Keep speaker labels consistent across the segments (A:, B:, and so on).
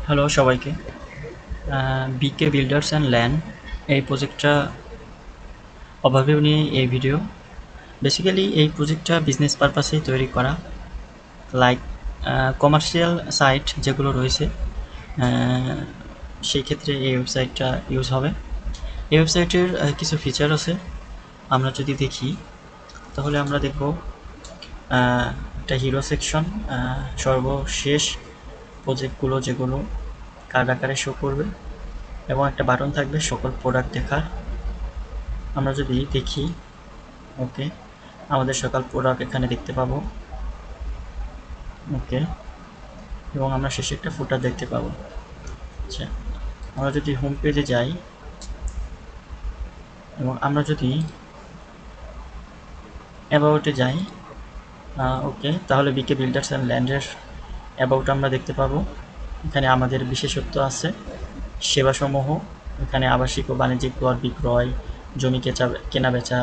A: Hello সবাইকে। বিকে builders and land এই প্রজেক্টটা ওভারভিউ নিয়ে এই ভিডিও। বেসিক্যালি এই প্রজেক্টটা বিজনেস পারপাসেই তৈরি করা, লাইক কমার্শিয়াল সাইট যেগুলো রয়েছে সেই ক্ষেত্রে এই ওয়েবসাইটটা ইউজ হবে। এই ওয়েবসাইটের কিছু ফিচার আছে, আমরা যদি দেখি তাহলে আমরা দেখব একটা হিরো সেকশন, সর্বশেষ প্রজেক্টগুলো যেগুলো কার্ড আকারে শো করবে, এবং একটা বাটন থাকবে সকল প্রোডাক্ট দেখার। আমরা যদি দেখি, ওকে, আমাদের সকল প্রোডাক্ট এখানে দেখতে পাবো। ওকে, এবং আমরা শেষে একটা ফুটার দেখতে পাবো। আচ্ছা, আমরা যদি হোম পেজে যাই এবং আমরা যদি অ্যাবাউটে যাই, ওকে, তাহলে বিকে বিল্ডার্স অ্যান্ড ল্যান্ডের অ্যাবাউট আমরা দেখতে পাবো। এখানে আমাদের বিশেষত্ব আছে, সেবাসমূহ, এখানে আবাসিক ও বাণিজ্যিক ক্রয় বিক্রয়, জমি কেনা বেচা,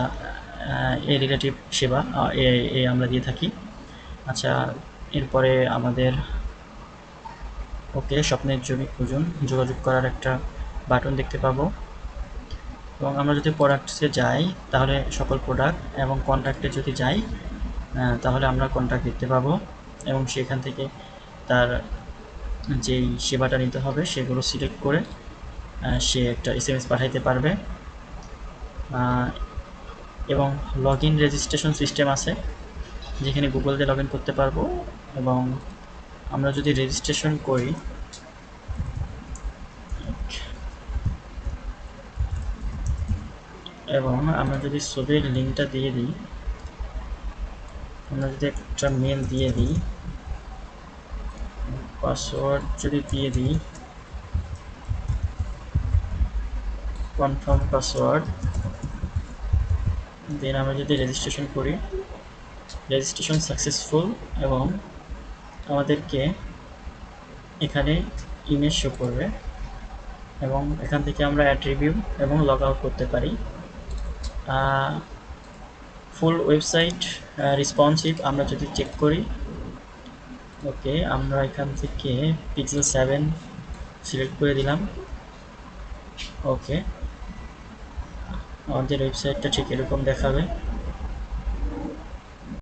A: এই রিলেটিভ সেবা আমরা দিয়ে থাকি। আচ্ছা, এরপরে আমাদের ওকে, স্বপ্নের জমি খুঁজুন, যোগাযোগ করার একটা বাটন দেখতে পাবো। এবং আমরা যদি প্রোডাক্টসে যাই তাহলে সকল প্রোডাক্ট, এবং কন্ট্যাক্টে যদি যাই তাহলে আমরা কন্ট্যাক্ট দেখতে পাবো, এবং সেখান থেকে তার যেই সেবাটা নিতে হবে সেগুলো সিলেক্ট করে সে একটা SMS পাঠাইতে পারবে। এবং লগ ইন রেজিস্ট্রেশন সিস্টেম আছে, যেখানে গুগল দিয়ে লগ ইন করতে পারবো। এবং আমরা যদি রেজিস্ট্রেশন করি, এবং আমরা যদি ছবির লিঙ্কটা দিয়ে দিই, আমরা যদি একটা মেল দিয়ে দিই, পাসওয়ার্ড যদি দিয়ে দিই, কনফার্ম পাসওয়ার্ড, দেন আমরা যদি রেজিস্ট্রেশন করি, রেজিস্ট্রেশন সাকসেসফুল, এবং আমাদেরকে এখানে ইমেজ শো করবে, এবং এখান থেকে আমরা অ্যাড রিভিউ এবং লগ আউট করতে পারি। ফুল ওয়েবসাইট রেসপন্সিভ আমরা যদি চেক করি, ওকে, আমরা এখান থেকে পিক্সেল 7 সিলেক্ট করে দিলাম। ওকে, আমাদের ওয়েবসাইটটা ঠিক এরকম দেখাবে।